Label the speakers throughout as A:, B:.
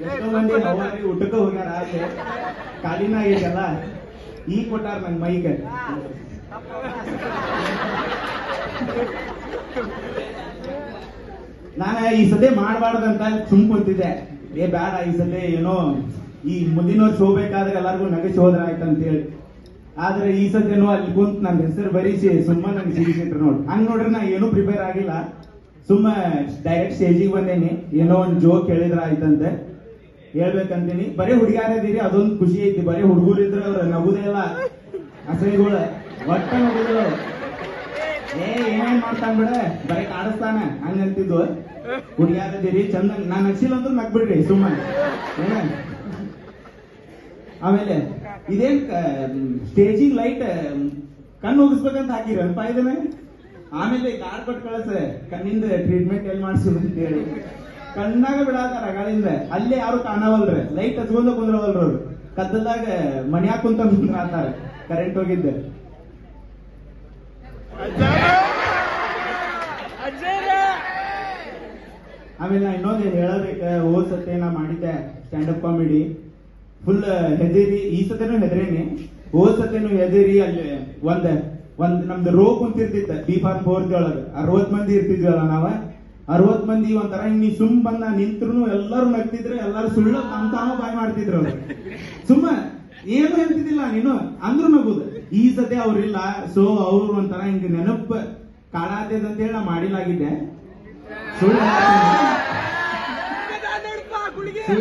A: ಎಷ್ಟೋ ಮಂದಿ ಊಟಕ್ಕೆ ಹೋಗ್ಯಾರ ಆದ್ರೆ ಕಾಲಿನ ಇದೆಲ್ಲ ಈಗ ಕೊಟ್ಟಾರ ನನ್ ಮೈಗೆ. ನಾನ ಈ ಸದ್ಯ ಮಾಡಬಾರ್ದಂತ ಸುಮ್ ಕುಂತಿದ್ದೆ. ಬೇಡ ಈ ಸದ್ಯ ಏನೋ ಈ ಮುಂದಿನ ವರ್ಷ ಹೋಗ್ಬೇಕಾದ್ರೆ ಎಲ್ಲಾರ್ಗು ನಗಸಿ ಹೋದ್ರ ಆಯ್ತಂತ ಹೇಳಿ. ಆದ್ರೆ ಈ ಸದ್ಯನೂ ಅಲ್ಲಿ ಕುಂತ್ ನನ್ನ ಹೆಸರು ಬರೀಸಿ ಸುಮ್ಮ ನಂಗೆ ಸಿಗಿಸಿಟ್ರು ನೋಡಿ. ಹಂಗ್ ನೋಡ್ರಿ ನಾ ಏನೂ ಪ್ರಿಪೇರ್ ಆಗಿಲ್ಲ, ಸುಮ್ಮ ಡೈರೆಕ್ಟ್ ಸ್ಟೇಜಿಗೆ ಬಂದೇನಿ. ಏನೋ ಒಂದ್ ಜೋಕ್ ಹೇಳಿದ್ರ ಆಯ್ತಂತೆ ಹೇಳ್ಬೇಕಂತೀನಿ. ಬರೀ ಹುಡುಗಿಯಾರದಿರಿ ಅದೊಂದು ಖುಷಿ ಐತಿ. ಬರೀ ಹುಡುಗರಿದ್ರ ಅವ್ರ ನಗುದೇ ಇಲ್ಲ, ಅಸಹ್ಯಗಳ ಒಟ್ಟ ನಗುದು. ಏನೇನ್ ಮಾಡ್ತಾನ ಬಿಡ, ಬರೀ ಕಾಡಿಸ್ತಾನ ಹಂಗಂತಿದ್ವು. ಹುಡುಗಿಯಾರದಿರಿ ಚಂದ, ನಾನ್ ನಗ್ಸಿಲ್ಲ ಅಂದ್ರೂ ನಗ್ಬಿಡ್ರಿ ಸುಮ್ಮ. ಆಮೇಲೆ ಇದೇನ್ ಸ್ಟೇಜಿಗೆ ಲೈಟ್ ಕಣ್ಣು ಹೋಗಿಸ್ಬೇಕಂತ ಹಾಕಿರಲ್ಪ ಇದನ್ನ. ಆಮೇಲೆ ಕಾರ್ಡ್ ಕೊಟ್ಟು ಕಳಸ ಕಣ್ಣಿಂದ ಟ್ರೀಟ್ಮೆಂಟ್ ಎಲ್ಲಿ ಮಾಡ್ಸೋದು ಅಂತ ಹೇಳಿ ಕಣ್ಣಾಗ ಬಿಡಾತಾರ ಗಾಳಿಂದ. ಅಲ್ಲೇ ಯಾರು ಕಾಣವಲ್ರ, ಲೈಟ್ ಹಚ್ಕೊಂಡ ಕುಂದ್ರವಲ್ರ ಅವ್ರು. ಕದ್ದಲ್ದಾಗ ಮನ್ಯಾಗ ಕುಂತ ಕುಂದ್ರ ಆತಾರ ಕರೆಂಟ್ ಹೋಗಿದ್ದ. ಆಮೇಲೆ ನಾ ಇನ್ನೊಂದು ಹೇಳಬೇಕ, ಹೋದ್ ಸತಿ ನಾ ಮಾಡಿದ್ದೆ ಸ್ಟ್ಯಾಂಡ್ ಅಪ್ ಕಾಮಿಡಿ. ಫುಲ್ ಹೆದರಿ, ಈ ಸತಿನೂ ಹೆದರೇನಿ, ಹೋದ್ ಸತಿನೂ ಹೆದರಿ. ಅಲ್ಲಿ ಒಂದ್ ನಮ್ದು ರೋ ಕುಂತಿರ್ತಿತ್ತ B-Pharm 4th ಒಳಗ 60 ಮಂದಿ ಇರ್ತಿದ್ವಲ್ಲ ನಾವ. 60 ಮಂದಿ ಒಂಥರ ಹಿಂಗ್ ನೀ ಸುಮ್ ಬಂದ ನಿಂತ್ರು ಎಲ್ಲರೂ ನಗ್ತಿದ್ರು, ಎಲ್ಲಾರು ಸುಳ್ಳು ತಾವ ಬಾಯ್ ಮಾಡ್ತಿದ್ರು ಅವ್ರು. ಸುಮ್ಮ ಏನು ಹೇಳ್ತಿದ್ದಿಲ್ಲ ನೀನು ಅಂದ್ರು ನಗುದು. ಈ ಸತಿ ಅವ್ರಿಲ್ಲ, ಸೊ ಅವ್ರು ಒಂಥರ ಹಿಂಗ್ ನೆನಪ ಕಾಡಾತದ ಅಂತ ಹೇಳಿ ನಾ ಮಾಡಿಲಾಗಿದ್ದೆ. ಸುಳ್ಳು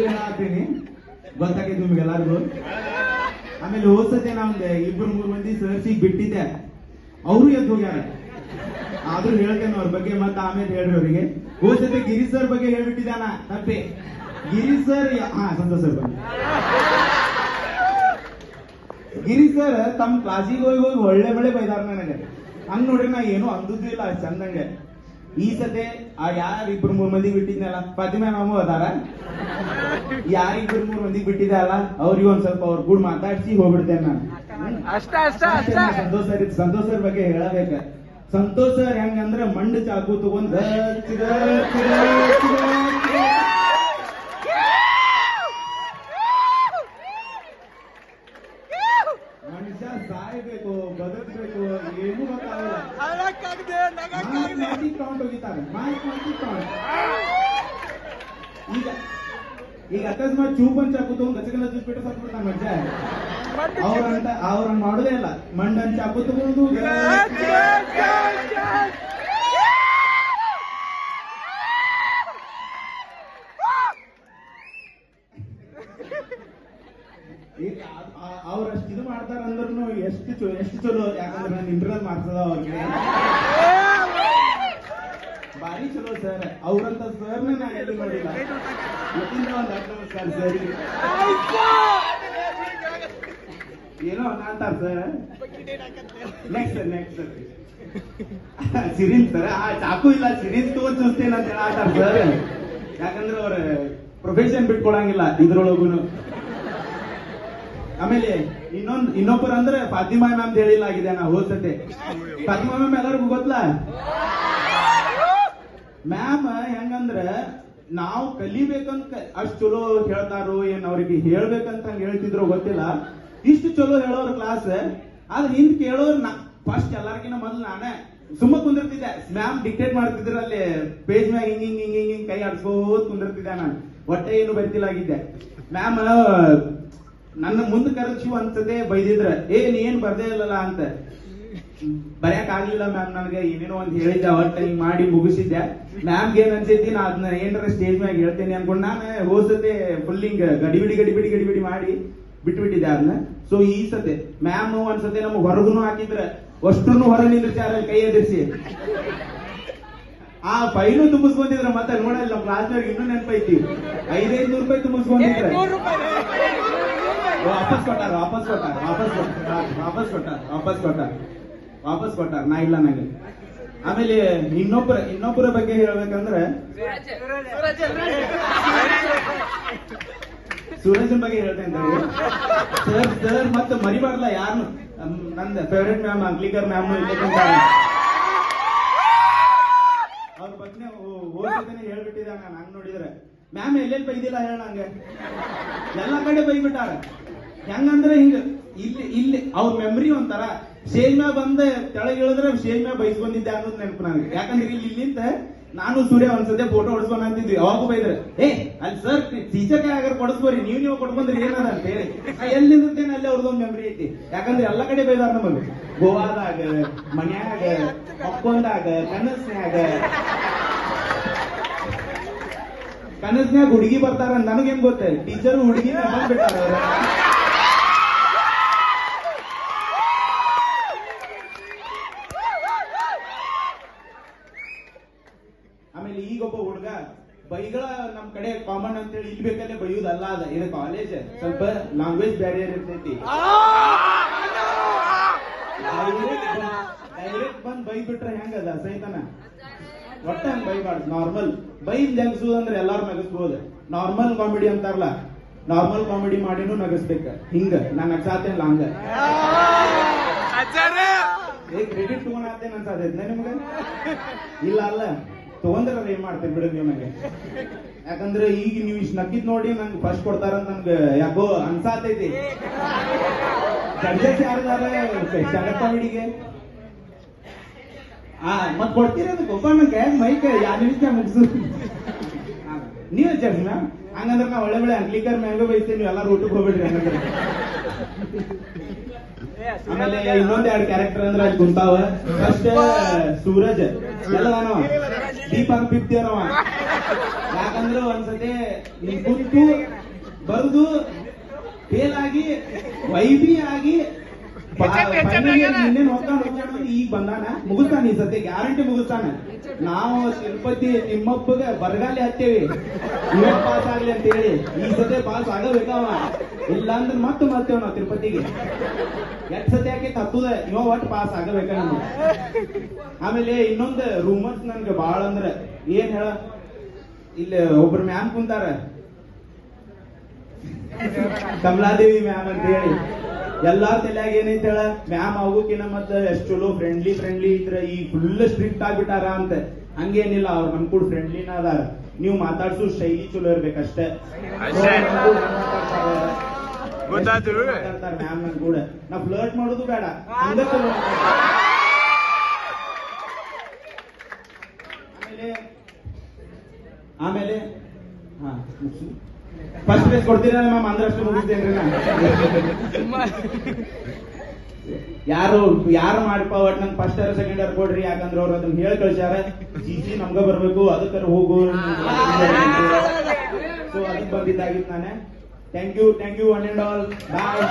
A: ಹೇಳಾತೀನಿ, ಗೊತ್ತಾಗೈತಿ ನಿಮ್ಗೆಲ್ಲಾರ್ಗು. ಆಮೇಲೆ ಹೋದ್ ಸತಿ ನಾ ಒಂದ್ 2-3 ಮಂದಿ ಸರ್ಸಿಗೆ ಬಿಟ್ಟಿದ್ದೆ, ಅವರು ಎದ್ದು ಹೋಗ್ಯಾರ. ಆದ್ರೂ ಹೇಳ್ತೇನೆ ಅವ್ರ ಬಗ್ಗೆ, ಮತ್ತೆ ಆಮೇಲೆ ಹೇಳ್ರಿ ಅವ್ರಿಗೆ. ಹೋದ್ ಸತಿ ಗಿರೀಶ್ ಸರ್ ಬಗ್ಗೆ ಹೇಳ್ಬಿಟ್ಟಿದ್ದಾನ ತಪ್ಪೆ. ಗಿರೀಶ್ ಸರ್ ಸಂತೋಷ್ ಸರ್ ಬಗ್ಗೆ, ಗಿರೀಶ್ ಸರ್ ತಮ್ಮ ಕ್ಲಾಸಿಗೆ ಹೋಗಿ ಒಳ್ಳೆ ಬೆಳೆ ಬೈದಾರ ನನಗೆ. ಹಂಗ್ ನೋಡ್ರಿ ನಾ ಏನು ಅಂದುದೂ ಇಲ್ಲ ಚಂದಂಗೆ. ಈ ಸತೆ ಆ 2-3 ಮಂದಿ ಬಿಟ್ಟಿದ್ನಲ್ಲ, ಫಾತಿಮಾ ಮಾಮು ಅದಾರ, 2-3 ಮಂದಿ ಬಿಟ್ಟಿದ್ದೆ ಅಲ್ಲ, ಅವ್ರಿಗೆ ಒಂದ್ ಸ್ವಲ್ಪ ಅವ್ರ ಕೂಡ ಮಾತಾಡ್ಸಿ ಹೋಗ್ಬಿಡ್ತೇನೆ ನಾನು. ಸಂತೋಷ್ ಸರ್ ಬಗ್ಗೆ ಹೇಳಬೇಕ. ಸಂತೋಷ್ ಸರ್ ಹೆಂಗಂದ್ರ ಮಂಡ್ ಚಾಕು ತಗೊಂಡ್ ಮನುಷ್ಯ ಸಾಯ್ಬೇಕು ಬದುಕ್ಬೇಕು ಏನು ಗೊತ್ತಾಗಲ್ಲ. ಕೌಂಟ್ ಹೋಗಿತಾರೆ ಈಗ ಅಕಸ್ಮಾತ್ ಚೂಪನ್ ಚಾಕು ತಗೊಂಡ್ ಗಚಗನ ಬಿಟ್ಟು ಸಾಕ್ಬಿಡ್ತಾನ ಮನುಷ್ಯ. ಅವ್ರಂತ ಮಾಡೋದೇ ಇಲ್ಲ, ಮಂಡನ್ ಚಾಕು ತಗೊಂಡು ಅವ್ರಷ್ಟು ಇದು ಮಾಡ್ತಾರ ಅಂದ್ರೂ ಎಷ್ಟು ಚಲೋ. ಯಾಕಂದ್ರೆ ನಾನು ಇಂಟರ್ನಲ್ ಮಾರ್ಕ್ಸ್ ಅವ್ರಿಗೆ ಭಾರಿ ಚಲೋ ಸರ್. ಅವ್ರಂತ ಸರ್ನ ನಾ ಎಲ್ಲಿ ಮಾಡಿಲ್ಲ. ಸರ್ ಏನೋ ಅಂತಾರ ಸರ್. ನೆಕ್ಸ್ಟ್ ಸಿರಿಂಜ್ ಸರ್, ಚಾಕು ಇಲ್ಲ ಸಿರಿಂಜ್ ತಗೊಂಡ್ ಚೂಸ್ತೇನೆ ಅಂತ ಹೇಳಾತಾರ ಸರ್. ಯಾಕಂದ್ರೆ ಅವ್ರ ಪ್ರೊಫೆಷನ್ ಬಿಟ್ಕೊಳಂಗಿಲ್ಲ ಇದ್ರೊಳಗುನು. ಆಮೇಲೆ ಇನ್ನೊಬ್ಬರು ಅಂದ್ರೆ ಫಾತಿಮಾ ಮ್ಯಾಮ್ ಹೇಳಿಲಾಗಿದೆ ನಾ ಹೋದ್ ಸತಿ. ಫಾತಿಮಾ ಮ್ಯಾಮ್ ಎಲ್ಲರಿಗೂ ಗೊತ್ತಲ್ಲ. ಮ್ಯಾಮ್ ಹೆಂಗಂದ್ರ ನಾವು ಕಲಿಬೇಕಂತ ಅಷ್ಟ್ ಚಲೋ ಹೇಳ್ತಾರೋ ಏನ್ ಅವ್ರಿಗೆ ಹೇಳ್ಬೇಕಂತ ಹಂಗ ಹೇಳ್ತಿದ್ರು ಗೊತ್ತಿಲ್ಲ. ಇಷ್ಟು ಚಲೋ ಹೇಳೋರ್ ಕ್ಲಾಸ್. ಆದ್ರೆ ಹಿಂದ್ ಕೇಳೋರ್ ಫಸ್ಟ್ ಎಲ್ಲಾರ್ಗಿನ ಮೊದ್ಲು ನಾನೇ ಸುಮ್ಮ ಕುಂದಿರ್ತಿದ್ದೆ. ಮ್ಯಾಮ್ ಡಿಕ್ಟೇಟ್ ಮಾಡ್ತಿದ್ರ ಅಲ್ಲಿ ಪೇಜ್ ಮ್ಯಾಗ ಹಿಂಗ್ ಕೈ ಆಡ್ಸ್ಕೋದ್ ಕುಂದಿರ್ತಿದ್ದೆ ನಾನು. ಹೊಟ್ಟೆ ಏನು ಬರ್ತಿಲಾಗಿದ್ದೆ. ಮ್ಯಾಮ್ ನನ್ನ ಮುಂದೆ ಕರೆಸಿ ಒಂದ್ಸತೆ ಬೈದಿದ್ರ, ನೀ ಏನ್ ಬರ್ದೇ ಇಲ್ಲಲ್ಲ ಅಂತ. ಬರ್ಯಾಕ್ ಆಗ್ಲಿಲ್ಲ ಮ್ಯಾಮ್ ನನಗೆ, ಏನೇನೋ ಒಂದ್ ಹೇಳಿದ್ದೆ, ಒಟ್ಟ ಹಿಂಗ್ ಮಾಡಿ ಮುಗಿಸಿದ್ದೆ. ಮ್ಯಾಮ್ಗೆ ಏನ್ ಅನ್ಸೈತಿ ನಾ ಅದನ್ನ ಏನಾರ ಸ್ಟೇಜ್ ಮ್ಯಾಗ ಹೇಳ್ತೇನೆ ಅನ್ಕೊಂಡ್ ನಾನು ಹೋದ್ಸತೆ ಫುಲ್ ಹಿಂಗ್ ಗಡಿಬಿಡಿ ಮಾಡಿ ಬಿಟ್ಬಿಟ್ಟಿದ್ದೆ ಅದನ್ನ. ಸೊ ಈ ಸತೆ ಮ್ಯಾಮ್ ಒಂದ್ಸತೆ ನಮಗ್ ಹೊರಗುನು ಹಾಕಿದ್ರ, ಅಷ್ಟನ್ನು ಹೊರ ನಿಂದಿರ್ತಾರೆ ಕೈ ಎದುರಿಸಿ. ಆ ಫೈನು ತುಂಬಿಸ್ಕೊಂಡಿದ್ರ ಮತ್ತೆ ನೋಡಲ್ಲ. ನಮ್ ಕ್ಲಾಸ್ನವ್ರಿಗೆ ಇನ್ನೂ ನೆನಪೈತಿ, 500 ರೂಪಾಯಿ ತುಂಬಿಸ್ಕೊಂಡಿದ್ರೆ ವಾಪಸ್ ಕೊಟ್ಟಾರ ನಾ ಇಲ್ಲ ನಂಗೆ. ಆಮೇಲೆ ಇನ್ನೊಬ್ಬರ ಬಗ್ಗೆ ಹೇಳ್ಬೇಕಂದ್ರೆ ಸೂರಜನ್ ಬಗ್ಗೆ ಹೇಳ್ತೇನೆ ಸರ್. ಮತ್ತೆ ಮರಿಬಾರ್ಲ ಯಾರು, ನಂದ ಫೇವ್ರೇಟ್ ಮ್ಯಾಮ್ ಅಂಕ್ಲಿಕರ್ ಮ್ಯಾಮ್ ಅವ್ರ ಬಗ್ಗೆ ಹೇಳ್ಬಿಟ್ಟಿದ್ದ ನಾನು ಹಂಗ್ ನೋಡಿದ್ರೆ. ಮ್ಯಾಮ್ ಎಲ್ಲೆಲ್ಲಿ ಬೈದಿಲ್ಲ ಹೇಳ ನಂಗೆ, ಎಲ್ಲಾ ಕಡೆ ಬೈಬಿಟ್ಟಾರ. ಹೆಂಗಂದ್ರೆ ಹಿಂಗ ಇಲ್ಲಿ ಅವ್ರ ಮೆಮರಿ ಒಂಥರ ಸ್ಟೇಜ್ ಮ್ಯಾಗ ಬಂದ ತೆಳಗ್ ಇಳಿದ್ರೆ ಸ್ಟೇಜ್ ಮ್ಯಾಗ ಬೈಸ್ಕೊಂಡಿದ್ದೆ ಅನ್ನೋದು ನೆನಪು ನನಗೆ. ಯಾಕಂದ್ರೆ ಇಲ್ಲಿಂದ ನಾನು ಸೂರ್ಯ ಒಂದ್ಸತಿ ಫೋಟೋ ಹೊಡ್ಸ್ಕೊಂಡ್ ಅಂತಿದ್ವಿ. ಅವಾಗೂ ಬೈದ್ರೆ ಅಲ್ಲಿ ಸರ್ ಟೀಚರ್ ಆಗಾರ ಕೊಡಿಸ್ಬೋರಿ, ನೀವು ಕೊಡ್ಕೊಂಡ್ರಿ ಏನದ ಅಂತ ಹೇಳಿ ಎಲ್ಲಿ ನಿಂತೇನೆ ಅಲ್ಲಿ ಅವ್ರದೊಂದು ಮೆಮರಿ ಐತಿ. ಯಾಕಂದ್ರೆ ಎಲ್ಲಾ ಕಡೆ ಬೈದಾರ ನಮಗೆ, ಗೋವಾದಾಗ, ಮನ್ಯಾಗ, ಮಕ್ಕೊಂದಾಗ, ಕನಸ್ನ್ಯಾಗ ಹುಡುಗಿ ಬರ್ತಾರ. ನನಗೇನ್ ಗೊತ್ತ, ಟೀಚರ್ ಹುಡುಗಿ ಬಂದ್ಬಿಟ್ಟಾರ ಅವ್ರ. ಆಮೇಲೆ ಈಗೊಬ್ಬ ಹುಡುಗ ಬೈಗಳ ನಮ್ ಕಡೆ ಕಾಮನ್ ಅಂತೇಳಿ ಇಲ್ಲಿ ಬೇಕಲ್ಲೇ ಬೈಯುದಲ್ಲ, ಅದ ಇದು ಕಾಲೇಜ್ ಸ್ವಲ್ಪ ಲ್ಯಾಂಗ್ವೇಜ್ ಬ್ಯಾರಿಯರ್ ಇರ್ತೈತಿ. ಡೈರೆಕ್ಟ್ ಬಂದ್ ಬೈ ಬಿಟ್ರೆ ಹೆಂಗದ ಸೈತನ, ಒಟ್ಟ ಹಂಗ ಬೈಬಾರ್ದು. ನಾರ್ಮಲ್ ಬೈ ಜಗ್ಸುದಂದ್ರೆ ಎಲ್ಲಾರು ನಗಸ್ಬೋದು. ನಾರ್ಮಲ್ ಕಾಮಿಡಿ ಅಂತಾರಲ್ಲ, ನಾರ್ಮಲ್ ಕಾಮಿಡಿ ಮಾಡಿನೂ ನಗಸ್ಬೇಕ. ಹಿಂಗ ನಾನ್ ನಗ್ಸಾತೇನಲ್ಲ ಹಂಗ ಕ್ರೆಡಿಟ್ ತಗೊಂಡೇನ್ ಅನ್ಸಾತೈತೆ ನಿಮ್ಗೆ? ಇಲ್ಲ ಅಲ್ಲ, ತಗೊಂಡ್ರ ಏನ್ ಮಾಡ್ತೇನೆ ಬಿಡ ನಿಮಗೆ. ಯಾಕಂದ್ರೆ ಈಗ ನೀವು ಇಷ್ಟು ನಕ್ಕಿದ್ ನೋಡಿ ನಂಗೆ ಫಸ್ಟ್ ಕೊಡ್ತಾರಂತ ನನ್ಗೆ ಯಾಕೋ ಅನ್ಸಾತೈತಿ. Judges ಯಾರಿದಾರೆ stand-up ಕಾಮಿಡಿಗೆ? ಮತ್ ಕೊಡ್ತೀರ ಅದಕ್ಕೆ ಒಬ್ಬ ಮೈಕ್ 2 ನಿಮಿಷ ಮುಗಿಸು. ನೀವೇ ಜಡ್ಜ್ ಮ್ಯಾಮ್. ಹಂಗಂದ್ರೆ ನಾ ಒಳ್ಳೆ ಅಂಗ್ಲಿಕರ್ ಮ್ಯಾಂಗೋ ಬೈಸ್ತೀನಿ, ನೀವು ಎಲ್ಲಾರು ಊಟಕ್ಕೆ ಹೋಗ್ಬಿಡ್ರಿ ಹಂಗಂದ್ರೆ. ಆಮೇಲೆ ಇನ್ನೊಂದ್ 2 ಕ್ಯಾರೆಕ್ಟರ್ ಅಂದ್ರೆ ಅಲ್ಲಿ ಕುಂತಾವ. ಫಸ್ಟ್ ಸೂರಜ್ ಎಲ್ಲದಾನವ, ದೀಪಕ್ 5th ಇಯರ್ ಅವ. ಯಾಕಂದ್ರೆ ಒಂದ್ಸತಿ ನಿಮ್ ಕುಂತು ಬರುದು ಫೇಲ್ ಆಗಿ ವೈಬಿ ಆಗಿ ಇನ್ನೇನ್ ಹೋಗ್ತಾನ ಈಗ ಬಂದಾನ, ಮುಗಿಸ್ತಾನ ಈ ಸತಿ ಗ್ಯಾರಂಟಿ ಮುಗಿಸ್ತಾನ. ನಾವು ತಿರುಪತಿ ನಿಮ್ಮಪ್ಪಗೆ ಬರಗಾಲಿ ಹತ್ತೇವಿ ಇವಾಗ ಪಾಸ್ ಆಗ್ಲಿ ಅಂತ ಹೇಳಿ. ಈ ಸತಿ ಪಾಸ್ ಆಗಬೇಕವ, ಇಲ್ಲ ಅಂದ್ರೆ ಮತ್ತೆ ಮಾಡ್ತೇವ್ ನಾವು ತಿರುಪತಿಗೆ. 2 ಸತಿ ಯಾಕೆ ಹತ್ತುದ, ಇವ ಒಟ್ಟು ಪಾಸ್ ಆಗಬೇಕ ನಮ್ಗೆ. ಆಮೇಲೆ ಇನ್ನೊಂದು ರೂಮರ್ಸ್ ನನ್ಗೆ ಬಾಳ ಅಂದ್ರೆ ಏನ್ ಹೇಳ, ಇಲ್ಲಿ ಒಬ್ರು ಮ್ಯಾಮ್ ಕುಂತಾರ, ಕಮಲಾದೇವಿ ಮ್ಯಾಮ್ ಅಂತ ಹೇಳಿ. ಎಲ್ಲಾ ತಲೆಯಾಗ ಏನೈತೆ ಹೇಳ, ಮ್ಯಾಮ್ ಆಗೋಕಿನ ಮತ್ತ ಎಷ್ಟ್ ಚಲೋ ಫ್ರೆಂಡ್ಲಿ ಇದ್ರ ಈ ಫುಲ್ ಸ್ಟ್ರಿಕ್ಟ್ ಆಗ್ಬಿಟ್ಟಾರ ಅಂತ. ಹಂಗೇನಿಲ್ಲ, ಅವ್ರು ನಮ್ ಕೂಡ ಫ್ರೆಂಡ್ಲಿನ ಅದಾರ. ನೀವು ಮಾತಾಡ್ಸೋ ಶೈಲಿ ಚಲೋ ಇರ್ಬೇಕಷ್ಟೇ. ಮಾತಾಡ್ತಾರ ಮ್ಯಾಮ್ ನನ್ ಕೂಡ, ನಾ ಫ್ಲರ್ಟ್ ಮಾಡೋದು ಬೇಡ, ಹಂಗ ಚಲೋ. ಆಮೇಲೆ ಫಸ್ಟ್ ಪ್ಲೇಸ್ ಕೊಡ್ತೀರ ಮ್ಯಾಮ್ ಅಂದ್ರೆ ಅಷ್ಟು ಮುಗಿಸ್ತೇನ್ರಿ ನಾನು. ಯಾರು ಮಾಡ್ಪ ಒಟ್ ನನ್ ಫಸ್ಟ್ ಇಯರ್ ಸೆಕೆಂಡ್ ಇಯರ್ ಕೊಡ್ರಿ, ಯಾಕಂದ್ರೆ ಅವ್ರು ಅದನ್ನ ಹೇಳಿ ಕಳ್ಸ್ಯಾರ. ಸಿಸಿ ನಮ್ಗ ಬರ್ಬೇಕು, ಅದಕ್ಕೆ ಹೋಗು. ಸೊ ಅದಕ್ಕೆ ಬಂದಿದ್ದಾಗಿತ್ತು ನಾನೇ. Thank you one and all. Bye.